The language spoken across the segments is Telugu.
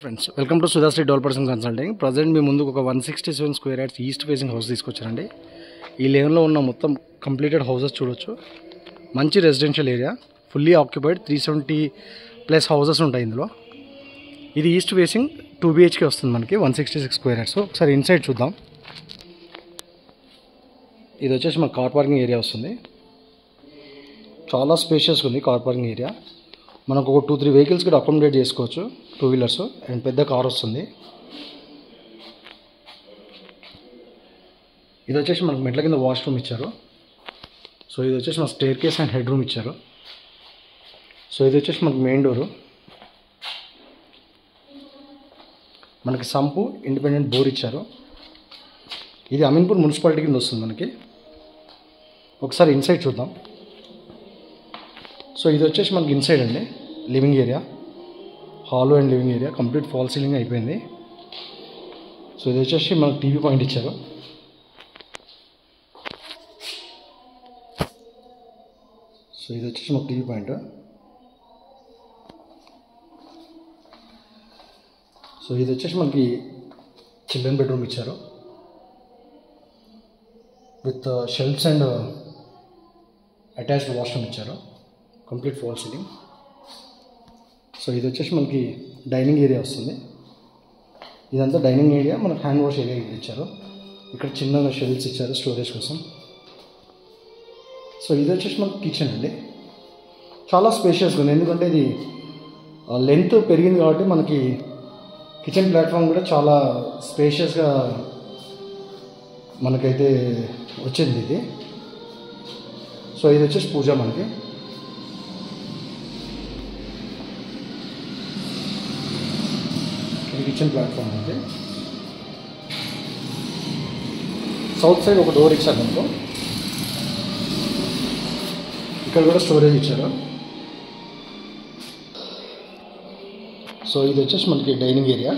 Friends welcome to Sudhasri developers and consulting. Present మీ ముందుకు ఒక 167 square yards east facing house తీసుకొచ్చారండి. ఈ లేన్లో ఉన్న మొత్తం కంప్లీటెడ్ హౌసెస్ చూడొచ్చు. మంచి residential area, fully occupied, 370 plus houses ఉంటాయి ఇందులో. ఇది ఈస్ట్ ఫేసింగ్ 2 BHK వస్తుంది మనకి, 166 స్క్వేర్ యార్డ్స్. ఒకసారి ఇన్సైడ్ చూద్దాం. ఇది వచ్చేసి మన కార్ పార్కింగ్ ఏరియా వస్తుంది. చాలా స్పేషియస్గా ఉంది కార్ పార్కింగ్ ఏరియా. మనకు ఒక 2-3 వెహికల్స్ కూడా అకామిడేట్ చేసుకోవచ్చు, 2 వీలర్స్ అండ్ పెద్ద కార్ వస్తుంది. ఇది వచ్చేసి మనకు మెట్ల కింద వాష్రూమ్ ఇచ్చారు. సో ఇది వచ్చేసి మన stair case and head room ఇచ్చారు. సో ఇది వచ్చేసి మనకు మెయిన్ డోరు. మనకి సంపు, ఇండిపెండెంట్ బోర్ ఇచ్చారు. ఇది అమీన్పూర్ మున్సిపాలిటీ కింద వస్తుంది మనకి. ఒకసారి ఇన్సైడ్ చూద్దాం. సో ఇది వచ్చేసి మనకి ఇన్సైడ్ అండి, living area, hall and living area complete fall ceiling అయిపోయింది. సో ఇది వచ్చేసి మనకు టీవీ పాయింట్ ఇచ్చారు. సో ఇది వచ్చేసి మనకు టీవీ పాయింట్. సో ఇది వచ్చేసి మనకి చిల్డ్రన్ బెడ్రూమ్ ఇచ్చారు with shelves and attached washroom ఇచ్చారు, కంప్లీట్ ఫాల్ సీలింగ్. సో ఇది వచ్చేసి మనకి డైనింగ్ ఏరియా వస్తుంది. ఇదంతా డైనింగ్ ఏరియా, మనకు హ్యాండ్ వాష్ ఏరియా ఇచ్చారు. ఇక్కడ చిన్నగా షెల్ఫ్స్ ఇచ్చారు స్టోరేజ్ కోసం. సో ఇది వచ్చేసి మనకి కిచెన్ అండి. చాలా స్పేషియస్గా ఉంది, ఎందుకంటే ఇది లెంత్ పెరిగింది కాబట్టి మనకి కిచెన్ ప్లాట్ఫామ్ కూడా చాలా స్పేషియస్గా మనకైతే వచ్చింది ఇది. సో ఇది వచ్చేసి పూజ మనకి. ఇది కిచెన్ ప్లాట్ఫామ్ అండి. సౌత్ సైడ్ ఒక డోర్ ఇచ్చారు మనకు. ఇక్కడ కూడా స్టోరేజ్ ఇచ్చారు. సో ఇది వచ్చేసి మనకి డైనింగ్ ఏరియా.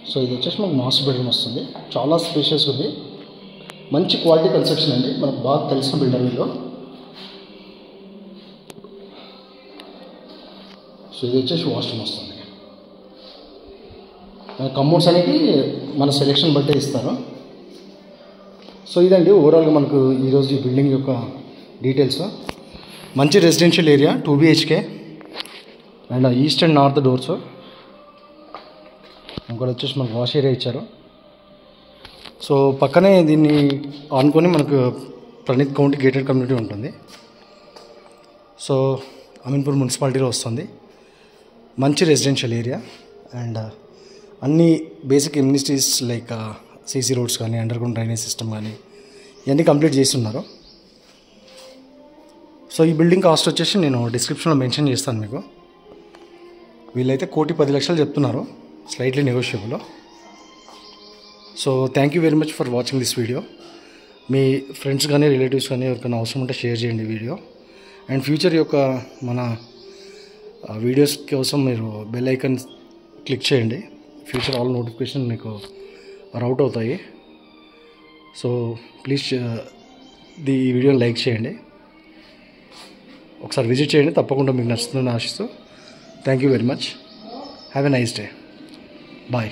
సో ఇది వచ్చేసి మనకు మాస్టర్ బెడ్రూమ్ వస్తుంది. చాలా స్పేషియస్గా ఉంది, మంచి క్వాలిటీ కన్స్ట్రక్షన్ అండి, మనకు బాగా తెలిసిన బిల్డర్ వీళ్ళు. సో ఇది వచ్చేసి వాష్రూమ్ వస్తుంది. కమోడ్స్ అనేది మన సెలెక్షన్ బట్టే ఇస్తారు. సో ఇదండి ఓవరాల్గా మనకు ఈరోజు ఈ బిల్డింగ్ యొక్క డీటెయిల్స్. మంచి residential area, 2 BHK and east and north doors. ఇంకోటి వచ్చేసి మనకు వాష్ ఏరియా ఇచ్చారు. సో పక్కనే దీన్ని ఆనుకొని మనకు ప్రణీత్ కౌంటీ గేటెడ్ కమ్యూనిటీ ఉంటుంది. సో అమీన్పూర్ మున్సిపాలిటీలో వస్తుంది. మంచి రెసిడెన్షియల్ ఏరియా అండ్ అన్ని basic amenities like CC roads కానీ, అండర్ గ్రౌండ్ డ్రైనేజ్ సిస్టమ్ కానీ ఇవన్నీ కంప్లీట్ చేస్తున్నారు. సో ఈ బిల్డింగ్ కాస్ట్ వచ్చేసి నేను డిస్క్రిప్షన్లో మెన్షన్ చేస్తాను మీకు. వీళ్ళైతే 1,10,00,000 చెప్తున్నారు, slightly negotiable. So thank you very much for watching this video. Me friends కానీ, రిలేటివ్స్ కానీ ఎవరికైనా అవసరం ఉంటే షేర్ చేయండి వీడియో. అండ్ ఫ్యూచర్ యొక్క మన వీడియోస్ కోసం మీరు బెల్ ఐకాన్ క్లిక్ చేయండి. ఫ్యూచర్ ఆల్ నోటిఫికేషన్ మీకు రౌట్ అవుతాయి. సో ప్లీజ్ ఈ వీడియోని లైక్ చేయండి, ఒకసారి విజిట్ చేయండి, తప్పకుండా మీకు నచ్చుతుందని ఆశిస్తూ. Thank you very much. Have a nice day. Bye.